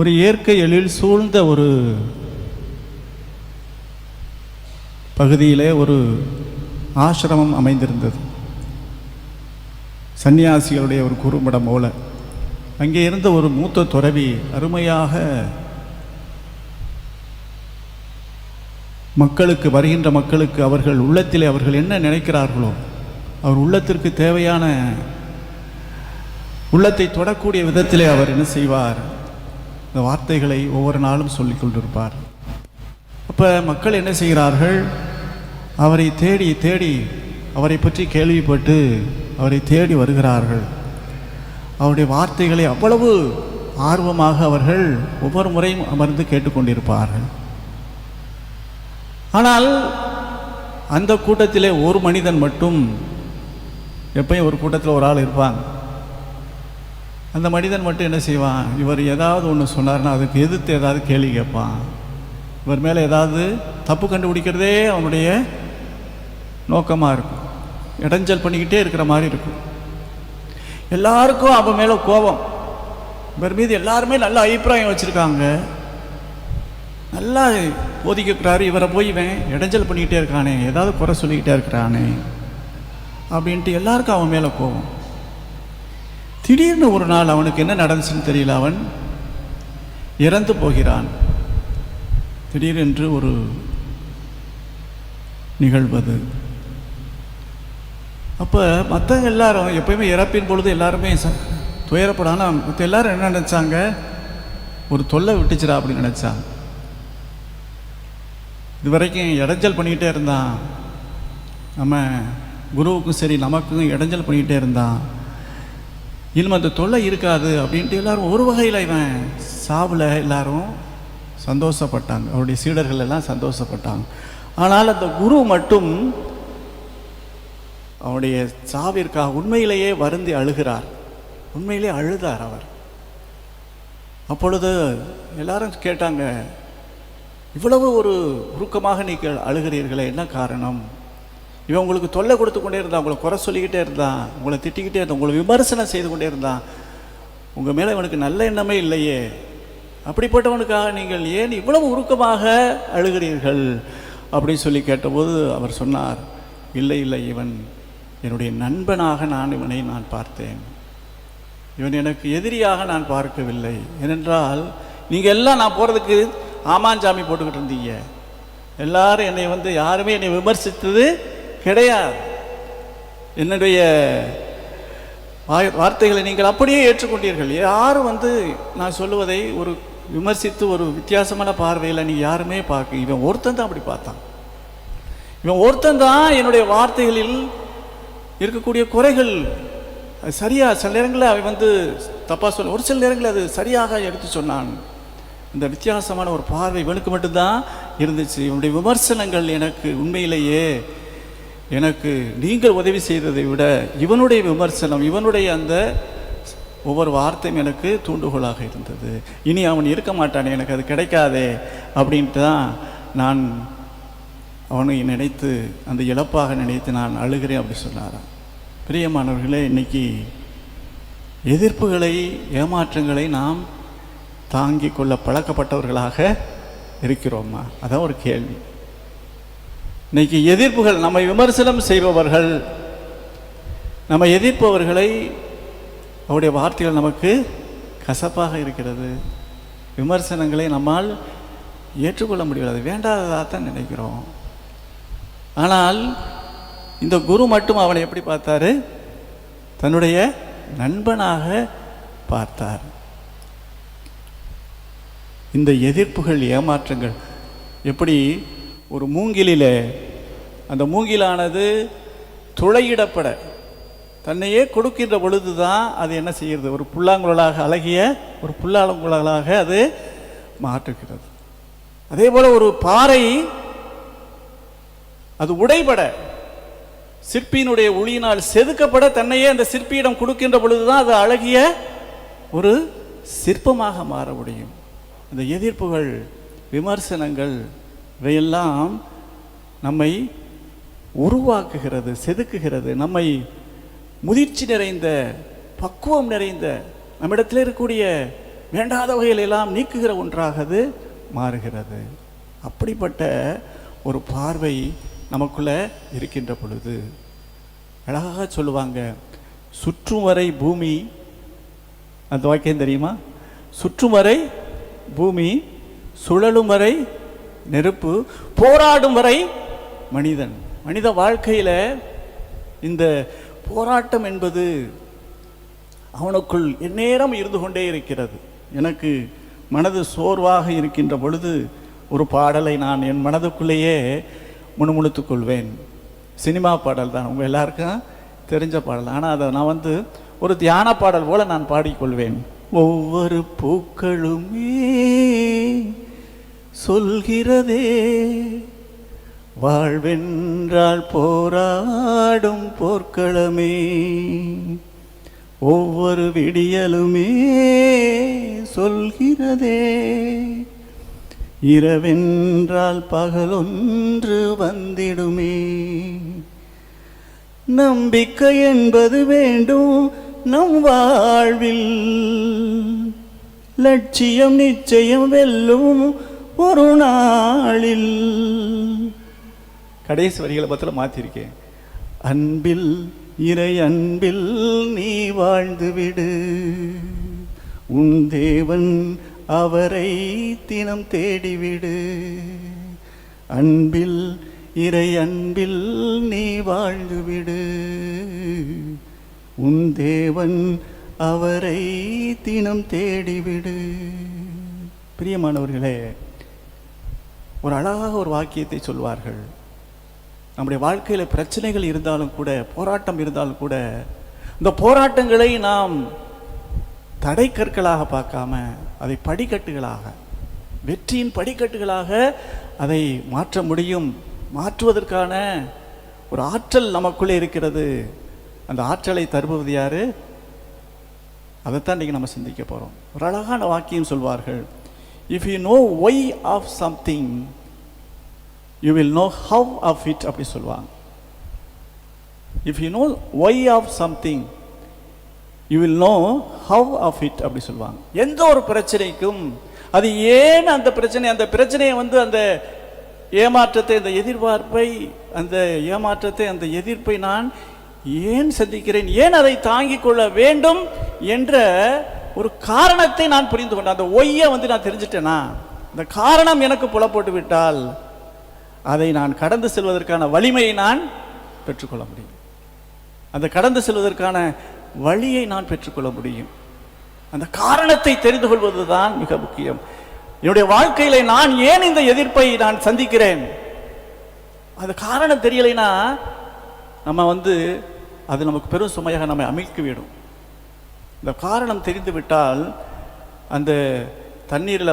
ஒரு இயற்கை எழில் சூழ்ந்த ஒரு பகுதியிலே ஒரு ஆசிரமம் அமைந்திருந்தது. சன்னியாசிகளுடைய ஒரு குறும்படம் போல. அங்கே இருந்த ஒரு மூத்த துறவி அருமையாக மக்களுக்கு, வருகின்ற மக்களுக்கு அவர்கள் உள்ளத்திலே அவர்கள் என்ன நினைக்கிறார்களோ, அவர் உள்ளத்திற்கு தேவையான, உள்ளத்தை தொடக்கூடிய விதத்திலே அவர் என்ன செய்வார், இந்த வார்த்தைகளை ஒவ்வொரு நாளும் சொல்லிக் கொண்டிருப்பார். அப்போ மக்கள் என்ன செய்கிறார்கள், அவரை தேடி தேடி அவரை பற்றி கேள்விப்பட்டு அவரை தேடி வருகிறார்கள். அவருடைய வார்த்தைகளை அவ்வளவு ஆர்வமாக அவர்கள் ஒவ்வொரு முறையும் அமர்ந்து கேட்டுக்கொண்டிருப்பார்கள். ஆனால் அந்த கூட்டத்திலே ஒரு மனிதன் மட்டும், எப்பயும் ஒரு கூட்டத்தில் ஒரு ஆள் இருப்பாங்க, அந்த மனிதன் மட்டும் என்ன செய்வான், இவர் ஏதாவது ஒன்று சொன்னார்னா அதுக்கு எதிர்த்து ஏதாவது கேள்வி கேட்பான். இவர் மேலே ஏதாவது தப்பு கண்டுபிடிக்கிறதே அவனுடைய நோக்கமாக இருக்கும். இடைஞ்சல் பண்ணிக்கிட்டே இருக்கிற மாதிரி இருக்கும். எல்லாருக்கும் அவன் மேலே கோபம். இவர் மீது எல்லாருமே நல்ல அபிப்பிராயம் வச்சுருக்காங்க, நல்லா போதிக்கிறாரு, இவரை போய் இவன் இடைஞ்சல் பண்ணிக்கிட்டே இருக்கானே, ஏதாவது குறை சொல்லிக்கிட்டே இருக்கிறானே அப்படின்ட்டு எல்லாருக்கும் அவன் மேலே கோபம். திடீர்னு ஒரு நாள் அவனுக்கு என்ன நடந்துச்சுன்னு தெரியல, அவன் இறந்து போகிறான். திடீரென்று ஒரு நிகழ்வது. அப்போ மற்றவங்க எல்லாரும் எப்பயுமே இறப்பின் பொழுது எல்லாருமே துயரப்படாமல், மற்ற எல்லாரும் என்ன நினச்சாங்க, ஒரு தொல்லை விட்டுச்சுரா அப்படின்னு நினச்சாங்க. இது வரைக்கும் இடைஞ்சல் பண்ணிக்கிட்டே இருந்தான், நம்ம குருவுக்கும் சரி நமக்கும் இடைஞ்சல் பண்ணிக்கிட்டே இருந்தான், இனிமே அந்த தொல்லை இருக்காது அப்படின்ட்டு எல்லாரும் ஒரு வகையில் இவன் சாவில் எல்லாரும் சந்தோஷப்பட்டாங்க. அவருடைய சீடர்கள் எல்லாம் சந்தோஷப்பட்டாங்க. ஆனால் அந்த குரு மட்டும் அவருடைய சாவிற்காக உண்மையிலேயே வருந்தி அழுகிறார். உண்மையிலே அழுதார் அவர். அப்பொழுது எல்லாரும் கேட்டாங்க, இவ்வளவு ஒரு உருக்கமாக நீங்கள் அழுகிறீர்களே, என்ன காரணம்? இவன் உங்களுக்கு தொல்லை கொடுத்து கொண்டே இருந்தான், உங்களை குறை சொல்லிக்கிட்டே இருந்தான், உங்களை திட்டிக்கிட்டே இருந்தான், உங்களை விமர்சனம் செய்து கொண்டே இருந்தான், உங்கள் மேலே இவனுக்கு நல்ல எண்ணமே இல்லையே, அப்படிப்பட்டவனுக்காக நீங்கள் ஏன் இவ்வளவு உருக்கமாக அழுகிறீர்கள் அப்படின்னு சொல்லி கேட்டபோது அவர் சொன்னார், இல்லை இல்லை, இவன் என்னுடைய நண்பனாக இவனை நான் பார்த்தேன், இவன் எனக்கு எதிரியாக நான் பார்க்கவில்லை. ஏனென்றால் நீங்கள் எல்லாம் நான் போகிறதுக்கு ஆமாஞ்சாமி போட்டுக்கிட்டு இருந்தீங்க, எல்லாரும் என்னை யாருமே என்னை விமர்சித்தது கிடையாது, என்னுடைய வார்த்தைகளை நீங்கள் அப்படியே ஏற்றுக்கொண்டீர்கள், யாரும் நான் சொல்லுவதை ஒரு விமர்சித்து ஒரு வித்தியாசமான பார்வையில் நீ யாருமே பார்க்க, இவன் ஒருத்தன் தான் அப்படி பார்த்தான், இவன் ஒருத்தன் தான் என்னுடைய வார்த்தைகளில் இருக்கக்கூடிய குறைகள் அது சரியாக, சில நேரங்களில் அவன் தப்பாக சொல்ல, ஒரு சில நேரங்களில் அது சரியாக எடுத்து சொன்னான். இந்த வித்தியாசமான ஒரு பார்வை இவனுக்கு மட்டும்தான் இருந்துச்சு. இவனுடைய விமர்சனங்கள் எனக்கு உண்மையிலேயே எனக்கு நீங்கள் உதவி செய்ததை விட இவனுடைய விமர்சனம், இவனுடைய அந்த ஒவ்வொரு வார்த்தையும் எனக்கு தூண்டுகோலாக இருந்தது. இனி அவன் இருக்க மாட்டானே, எனக்கு அது கிடைக்காதே அப்படின்ட்டு தான் நான் அவனை நினைத்து, அந்த இழப்பாக நினைத்து நான் அழுகிறேன் அப்படி சொன்னாராம். பிரியமானவர்களே, இன்னைக்கு எதிர்ப்புகளை, ஏமாற்றங்களை நாம் தாங்கிக் கொள்ள பழக்கப்பட்டவர்களாக இருக்கிறோமா? அதான் ஒரு கேள்வி. இன்னைக்கு எதிர்ப்புகள், நம்மை விமர்சனம் செய்பவர்கள், நம்ம எதிர்ப்பவர்களை, அவருடைய வார்த்தைகள் நமக்கு கசப்பாக இருக்கிறது, விமர்சனங்களை நம்மால் ஏற்றுக்கொள்ள முடியாது, வேண்டாததாக தான் நினைக்கிறோம். ஆனால் இந்த குரு மட்டும் அவனை எப்படி பார்த்தாரு, தன்னுடைய நண்பனாக பார்த்தார். இந்த எதிர்ப்புகள், ஏமாற்றங்கள் எப்படி ஒரு மூங்கிலில், அந்த மூங்கிலானது துளையிடப்பட தன்னையே கொடுக்கின்ற பொழுது தான் அது என்ன செய்கிறது, ஒரு புல்லாங்குழலாக, அழகிய ஒரு புல்லாங்குழலாக அது மாற்றுகிறது. அதே போல் ஒரு பாறை அது உடைபட, சிற்பியினுடைய ஒளியினால் செதுக்கப்பட தன்னையே அந்த சிற்பியிடம் கொடுக்கின்ற பொழுதுதான் அது அழகிய ஒரு சிற்பமாக மாற முடியும். இந்த எதிர்ப்புகள், விமர்சனங்கள் இவையெல்லாம் நம்மை உருவாக்குகிறது, செதுக்குகிறது, நம்மை முதிர்ச்சி நிறைந்த, பக்குவம் நிறைந்த, நம்மிடத்தில் இருக்கக்கூடிய வேண்டாத வகையிலெல்லாம் நீக்குகிற ஒன்றாக அது மாறுகிறது. அப்படிப்பட்ட ஒரு பார்வை நமக்குள்ளே இருக்கின்ற பொழுது அழகாக சொல்லுவாங்க, சுற்றும் வரை பூமி, அந்த வாக்கியம் தெரியுமா? சுற்றும் வரை பூமி, சுழலும் வரை நெருப்பு, போராடும் வரை மனிதன். மனித வாழ்க்கையில் இந்த போராட்டம் என்பது அவனுக்குள் எந்நேரம் இருந்து கொண்டே இருக்கிறது. எனக்கு மனது சோர்வாக இருக்கின்ற பொழுது ஒரு பாடலை நான் என் மனதுக்குள்ளேயே முணுமுணுத்துக் கொள்வேன். சினிமா பாடல் தான், உங்கள் எல்லாருக்கும் தெரிஞ்ச பாடல். ஆனால் அதை நான் ஒரு தியான பாடல் போல நான் பாடிக்கொள்வேன். ஒவ்வொரு பூக்களுமே சொல்கிறதே, வாழ்வென்றால் போராடும் போர்க்களமே, ஒவ்வொரு விடியலுமே சொல்கிறதே, இரவென்றால் பகலொன்று வந்திடுமே, நம்பிக்கை என்பது வேண்டும் நம் வாழ்வில், லட்சியம் நிச்சயம் வெல்லும் ஒரு நாளில். கடைசி வரிகளை பத்தில மாத்திருக்கேன். அன்பில் இறை அன்பில் நீ வாழ்ந்துவிடு, உன் தேவன் அவரை தினம் தேடிவிடு. அன்பில் இறை அன்பில் நீ வாழ்ந்துவிடு, உன் தேவன் அவரை தினம் தேடிவிடு. பிரியமானவர்களே, ஒரு அழகாக ஒரு வாக்கியத்தை சொல்வார்கள். நம்முடைய வாழ்க்கையில் பிரச்சனைகள் இருந்தாலும் கூட, போராட்டம் இருந்தாலும் கூட, இந்த போராட்டங்களை நாம் தடை கற்களாக பார்க்காம அதை படிக்கட்டுகளாக, வெற்றியின் படிக்கட்டுகளாக அதை மாற்ற முடியும். மாற்றுவதற்கான ஒரு ஆற்றல் நமக்குள்ளே இருக்கிறது. அந்த ஆற்றலை தருபவது யாரு? அதைத்தான் இன்றைக்கி நம்ம சிந்திக்க போகிறோம். ஒரு அழகான வாக்கியம் சொல்வார்கள், if you know why of something you will know how of it அப்படி சொல்லுவாங்க. If you know why of something you will know how of it அப்படி சொல்லுவாங்க. எந்த ஒரு பிரச்சனைக்கும் அது ஏன் அந்த பிரச்சனையை அந்த ஏமாற்றத்தை, அந்த எதிர்பார்ப்பை, அந்த ஏமாற்றத்தை, அந்த எதிர்ப்பை நான் ஏன் சந்திக்கிறேன், ஏன் அதை தாங்கிக் கொள்ள வேண்டும் என்ற ஒரு காரணத்தை நான் புரிந்து கொண்டேன். அந்த ஒய்யை நான் தெரிஞ்சிட்டேனா, அந்த காரணம் எனக்கு புலப்பட்டு விட்டால் அதை நான் கடந்து செல்வதற்கான வலிமையை நான் பெற்றுக்கொள்ள முடியும். அந்த கடந்து செல்வதற்கான வழியை நான் பெற்றுக்கொள்ள முடியும். அந்த காரணத்தை தெரிந்து கொள்வது தான் மிக முக்கியம். என்னுடைய வாழ்க்கையில நான் ஏன் இந்த எதிர்ப்பை நான் சந்திக்கிறேன், அது காரணம் தெரியலைன்னா நம்ம அது நமக்கு பெரும் சுமையாக நம்மை அமிழ்க்கிவிடும். இந்த காரணம் தெரிந்து விட்டால் அந்த தண்ணீரில்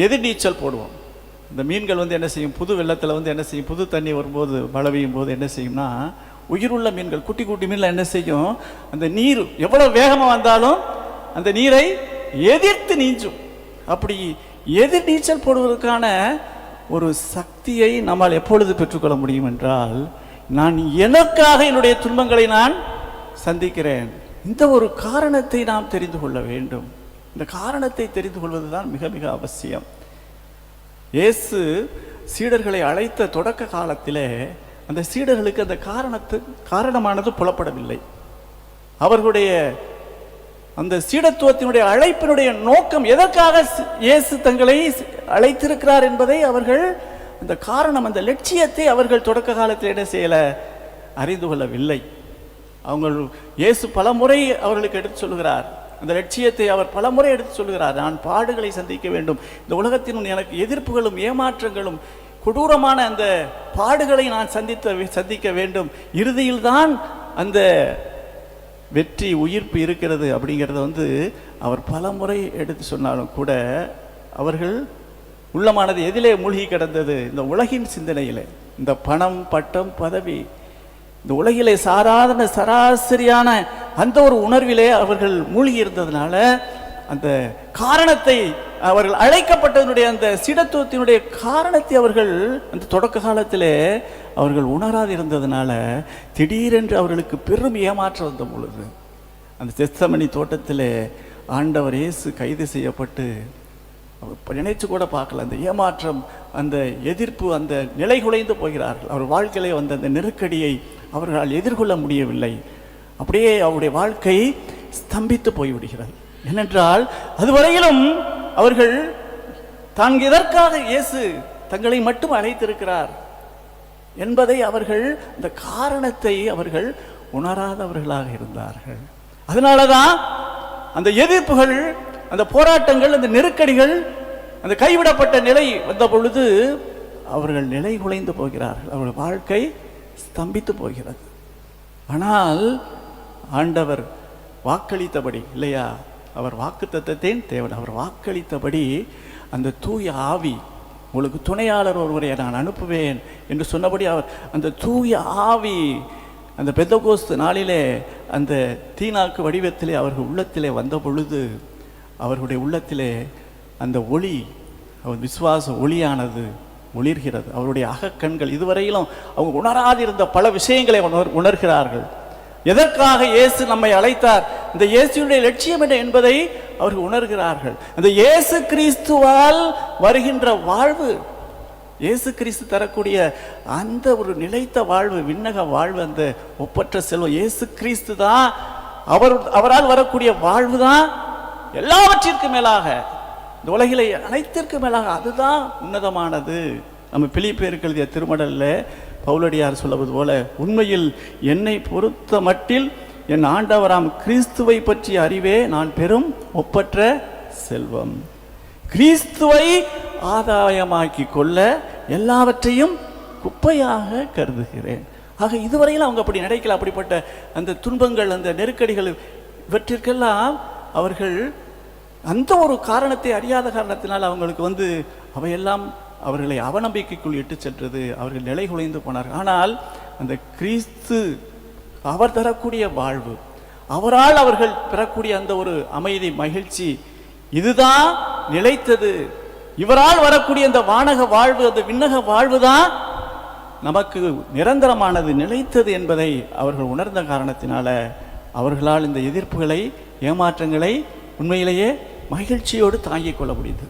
எதிர்நீச்சல் போடுவோம். இந்த மீன்கள் என்ன செய்யும், புது வெள்ளத்தில் என்ன செய்யும், புது தண்ணி வரும்போது மழை பெய்யும் போது என்ன செய்யும்னா, உயிருள்ள மீன்கள், குட்டி குட்டி மீன்கள் என்ன செய்யும், அந்த நீர் எவ்வளோ வேகமாக வந்தாலும் அந்த நீரை எதிர்த்து நீஞ்சும். அப்படி எதிர் நீச்சல் போடுவதற்கான ஒரு சக்தியை நம்மால் எப்பொழுது பெற்றுக்கொள்ள முடியும் என்றால், நான் எனக்காக என்னுடைய துன்பங்களை நான் சந்திக்கிறேன். இந்த ஒரு காரணத்தை நாம் தெரிந்து கொள்ள வேண்டும். இந்த காரணத்தை தெரிந்து கொள்வதுதான் மிக மிக அவசியம். இயேசு சீடர்களை அழைத்த தொடக்க காலத்திலே அந்த சீடர்களுக்கு அந்த காரணமானது புலப்படவில்லை. அவர்களுடைய அந்த சீடத்துவத்தினுடைய அழைப்பினுடைய நோக்கம், எதற்காக இயேசு தங்களை அழைத்திருக்கிறார் என்பதை அவர்கள், அந்த காரணம், அந்த லட்சியத்தை அவர்கள் தொடக்க காலத்தில் என்ன செய்யலை, அறிந்து கொள்ளவில்லை. இயேசு பல முறை அவர்களுக்கு எடுத்து சொல்கிறார். அந்த லட்சியத்தை அவர் பல முறை எடுத்து சொல்கிறார். நான் பாடுகளை சந்திக்க வேண்டும், இந்த உலகத்தின் எனக்கு எதிர்ப்புகளும் ஏமாற்றங்களும் கொடூரமான அந்த பாடுகளை நான் சந்திக்க வேண்டும், இறுதியில் தான் அந்த வெற்றி உயிர்ப்பு இருக்கிறது அப்படிங்கிறத அவர் பல முறை எடுத்து சொன்னாலும் கூட அவர்கள் உள்ளமானது எதிலே மூழ்கி கிடந்தது, இந்த உலகின் சிந்தனையில், இந்த பணம், பட்டம், பதவி, இந்த உலகிலே சாதாரண சராசரியான அந்த ஒரு உணர்விலே அவர்கள் மூழ்கி இருந்ததுனால அந்த காரணத்தை, அவர்கள் அழைக்கப்பட்டதனுடைய அந்த சீடத்துவத்தினுடைய காரணத்தை அவர்கள் அந்த தொடக்க காலத்திலே அவர்கள் உணராது இருந்ததுனால திடீரென்று அவர்களுக்கு பெரும் ஏமாற்றம் வந்த பொழுது அந்த கெத்சமனி தோட்டத்திலே ஆண்டவர் இயேசு கைது செய்யப்பட்டு நினைச்சு கூட பார்க்கல. அந்த ஏமாற்றம், அந்த எதிர்ப்பு, அந்த நிலை குலைந்து போகிறார்கள். அவர் வாழ்க்கையிலே வந்த அந்த நெருக்கடியை அவர்களால் எதிர்கொள்ள முடியவில்லை. அப்படியே அவருடைய வாழ்க்கை ஸ்தம்பித்து போய்விடுகிறது. ஏனென்றால் அதுவரையிலும் அவர்கள் தான் எதற்காக இயேசு தங்களை மட்டும் அழைத்திருக்கிறார் என்பதை அவர்கள், இந்த காரணத்தை அவர்கள் உணராதவர்களாக இருந்தார்கள். அதனாலதான் அந்த எதிர்ப்புகள், அந்த போராட்டங்கள், அந்த நெருக்கடிகள், அந்த கைவிடப்பட்ட நிலை வந்த பொழுது அவர்கள் நிலை குலைந்து போகிறார்கள். அவர்கள் வாழ்க்கை ஸ்தம்பித்து போகிறது. ஆனால் ஆண்டவர் வாக்களித்தபடி, இல்லையா, அவர் வாக்குத்தத்தத்தின் தேவன், அவர் வாக்களித்தபடி அந்த தூய ஆவி, உங்களுக்கு துணையாளர் ஒருவரை நான் அனுப்புவேன் என்று சொன்னபடி அவர் அந்த தூய ஆவி அந்த பெந்தகோஸ்து நாளிலே அந்த தீனாக்கு வடிவத்திலே அவர்கள் உள்ளத்திலே வந்த பொழுது அவர்களுடைய உள்ளத்திலே அந்த ஒளி, அவர் விசுவாச ஒளியானது ஒளிர்கிறது. அவருடைய அகக்கண்கள் இதுவரையிலும் அவங்க உணராதிருந்த பல விஷயங்களை உணர்கிறார்கள். எதற்காக இயேசு நம்மை அழைத்தார், இந்த இயேசுடைய லட்சியம் என்ன என்பதை அவர்கள் உணர்கிறார்கள். அந்த இயேசு கிறிஸ்துவால் வருகின்ற வாழ்வு, இயேசு கிறிஸ்து தரக்கூடிய அந்த ஒரு நிலைத்த வாழ்வு, விண்ணக வாழ்வு, அந்த ஒப்பற்ற செல்வம் இயேசு கிறிஸ்து தான். அவரால் வரக்கூடிய வாழ்வு தான் எல்லாவற்றிற்கும் மேலாக, இந்த உலகிலே அனைத்திற்கு மேலாக அதுதான் உன்னதமானது. நம்ம பிலிப்பியருக்கு எழுதிய திருமடல்ல பவுலடியார் சொல்வது போல, உண்மையில் என்னை பொறுத்த மட்டில் என் ஆண்டவராம் கிறிஸ்துவை பற்றிய அறிவே நான் பெரும் ஒப்பற்ற செல்வம். கிறிஸ்துவை ஆதாயமாக்கி கொள்ள எல்லாவற்றையும் குப்பையாக கருதுகிறேன். ஆக இதுவரையில் அவங்க அப்படி நினைக்கல. அப்படிப்பட்ட அந்த துன்பங்கள், அந்த நெருக்கடிகள், இவற்றிற்கெல்லாம் அவர்கள் அந்த ஒரு காரணத்தை அறியாத காரணத்தினால் அவங்களுக்கு அவையெல்லாம் அவர்களை அவநம்பிக்கைக்குள் இட்டு சென்றது. அவர்கள் நிலை குலைந்து போனார்கள். ஆனால் அந்த கிறிஸ்து அவர் தரக்கூடிய வாழ்வு, அவரால் அவர்கள் பெறக்கூடிய அந்த ஒரு அமைதி, மகிழ்ச்சி, இதுதான் நிலைத்தது. இவரால் வரக்கூடிய அந்த வானக வாழ்வு, அந்த விண்ணக வாழ்வு தான் நமக்கு நிரந்தரமானது, நிலைத்தது என்பதை அவர்கள் உணர்ந்த காரணத்தினால அவர்களால் இந்த எதிர்ப்புகளை, ஏமாற்றங்களை உண்மையிலேயே மகிழ்ச்சியோடு தாங்கிக் கொள்ள முடியுது.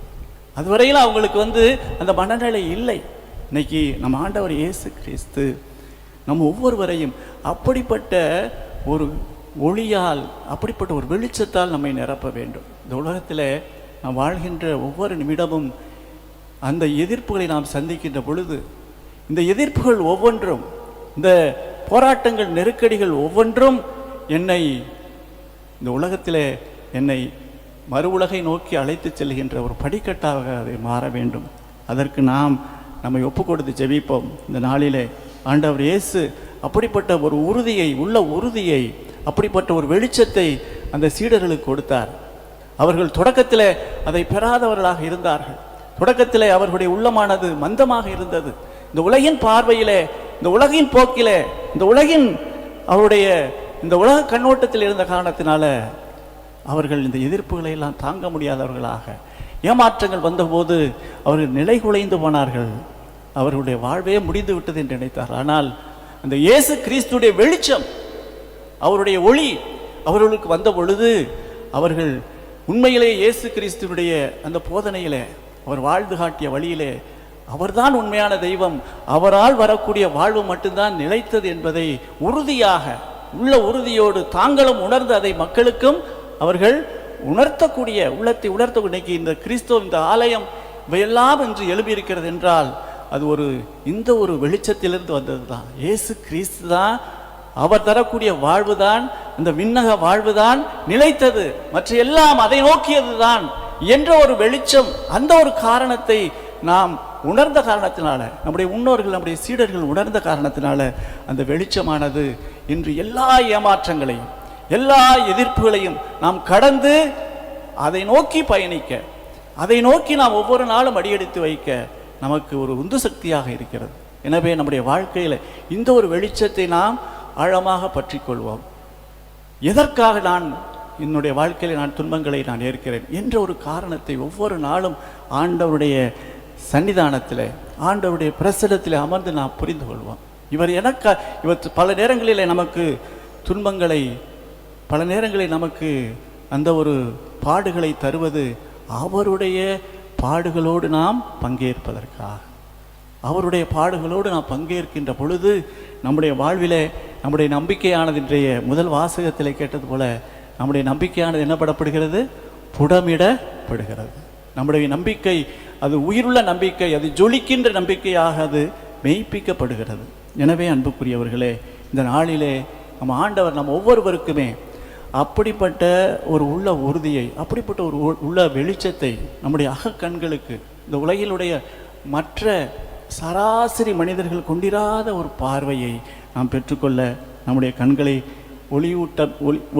அதுவரையில் அவங்களுக்கு அந்த மனநிலை இல்லை. இன்னைக்கு நம்ம ஆண்டவர் இயேசு கிறிஸ்து நம்ம ஒவ்வொருவரையும் அப்படிப்பட்ட ஒரு ஒளியால், அப்படிப்பட்ட ஒரு வெளிச்சத்தால் நம்மை நிரப்ப வேண்டும். இந்த உலகத்தில் நாம் வாழ்கின்ற ஒவ்வொரு நிமிடமும் அந்த எதிர்ப்புகளை நாம் சந்திக்கின்ற பொழுது, இந்த எதிர்ப்புகள் ஒவ்வொன்றும், இந்த போராட்டங்கள், நெருக்கடிகள் ஒவ்வொன்றும் என்னை, இந்த உலகத்தில் என்னை மறு உலகை நோக்கி அழைத்து செல்கின்ற ஒரு படிக்கட்டாக அதை மாற வேண்டும். அதற்கு நாம் நம்மை ஒப்பு கொடுத்து ஜெபிப்போம். இந்த நாளிலே ஆண்டவர் இயேசு அப்படிப்பட்ட ஒரு உறுதியை, உள்ள உறுதியை, அப்படிப்பட்ட ஒரு வெளிச்சத்தை அந்த சீடர்களுக்கு கொடுத்தார். அவர்கள் தொடக்கத்தில் அதை பெறாதவர்களாக இருந்தார்கள். தொடக்கத்தில் அவர்களுடைய உள்ளமானது மந்தமாக இருந்தது. இந்த உலகின் பார்வையிலே, இந்த உலகின் போக்கிலே, இந்த உலகின் அவருடைய இந்த உலக கண்ணோட்டத்தில் இருந்த காரணத்தினால அவர்கள் இந்த எதிர்ப்புகளை எல்லாம் தாங்க முடியாதவர்களாக, ஏமாற்றங்கள் வந்தபோது அவர்கள் நிலை குலைந்து போனார்கள். அவர்களுடைய வாழ்வே முடிந்து விட்டது என்று நினைத்தார். ஆனால் அந்த இயேசு கிறிஸ்துடைய வெளிச்சம், அவருடைய ஒளி அவர்களுக்கு வந்த பொழுது அவர்கள் உண்மையிலே இயேசு கிறிஸ்துடைய அந்த போதனையிலே, அவர் வாழ்ந்து காட்டிய வழியிலே அவர்தான் உண்மையான தெய்வம், அவரால் வரக்கூடிய வாழ்வு மட்டும்தான் நிலைத்தது என்பதை உறுதியாக, உள்ள உறுதியோடு தாங்களும் உணர்ந்து அதை மக்களுக்கும் அவர்கள் உணர்த்தக்கூடிய, உள்ளத்தை உணர்த்தக்கூடிய, இன்னைக்கு இந்த கிறிஸ்துவ, இந்த ஆலயம் இவையெல்லாம் என்று எழுப்பியிருக்கிறது என்றால் அது இந்த ஒரு வெளிச்சத்திலிருந்து வந்தது தான். இயேசு கிறிஸ்து தான், அவர் தரக்கூடிய வாழ்வு தான், அந்த விண்ணக வாழ்வு தான் நிலைத்தது, மற்ற எல்லாம் அதை நோக்கியது தான் என்ற ஒரு வெளிச்சம். அந்த ஒரு காரணத்தை நாம் உணர்ந்த காரணத்தினால, நம்முடைய முன்னோர்கள், நம்முடைய சீடர்கள் உணர்ந்த காரணத்தினால அந்த வெளிச்சமானது இன்று எல்லா ஏமாற்றங்களையும், எல்லா எதிர்ப்புகளையும் நாம் கடந்து அதை நோக்கி பயணிக்க, அதை நோக்கி நாம் ஒவ்வொரு நாளும் அடியெடுத்து வைக்க நமக்கு ஒரு உந்து சக்தியாக இருக்கிறது. எனவே நம்முடைய வாழ்க்கையில் இந்த ஒரு வெளிச்சத்தை நாம் ஆழமாக பற்றி கொள்வோம். எதற்காக நான் என்னுடைய வாழ்க்கையில் நான் துன்பங்களை நான் ஏற்கிறேன் என்ற ஒரு காரணத்தை ஒவ்வொரு நாளும் ஆண்டவருடைய சன்னிதானத்தில், ஆண்டவருடைய பிரசனத்தில் அமர்ந்து நாம் புரிந்து கொள்வோம். இவர் பல நேரங்களில் நமக்கு துன்பங்களை, பல நேரங்களில் நமக்கு அந்த ஒரு பாடுகளை தருவது அவருடைய பாடுகளோடு நாம் பங்கேற்பதற்காக. அவருடைய பாடுகளோடு நாம் பங்கேற்கின்ற பொழுது நம்முடைய வாழ்விலே நம்முடைய நம்பிக்கையானது, இன்றைய முதல் வாசகத்தில் கேட்டது போல, நம்முடைய நம்பிக்கையானது என்ன படப்படுகிறது? புடமிடப்படுகிறது. நம்முடைய நம்பிக்கை அது உயிருள்ள நம்பிக்கை, அது ஜொலிக்கின்ற நம்பிக்கையாக அது மெய்ப்பிக்கப்படுகிறது. எனவே அன்புக்குரியவர்களே, இந்த நாளிலே நம்ம ஆண்டவர் நம்ம ஒவ்வொருவருக்குமே அப்படிப்பட்ட ஒரு உள்ள உறுதியை, அப்படிப்பட்ட ஒரு உள்ள வெளிச்சத்தை நம்முடைய அகக்கண்களுக்கு, இந்த உலகிலுடைய மற்ற சராசரி மனிதர்கள் கொண்டிராத ஒரு பார்வையை நாம் பெற்றுக்கொள்ள நம்முடைய கண்களை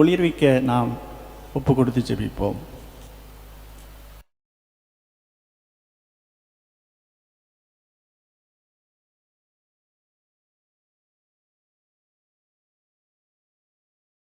ஒளிர்விக்க நாம் ஒப்பு கொடுத்து ஜெபிப்போம்.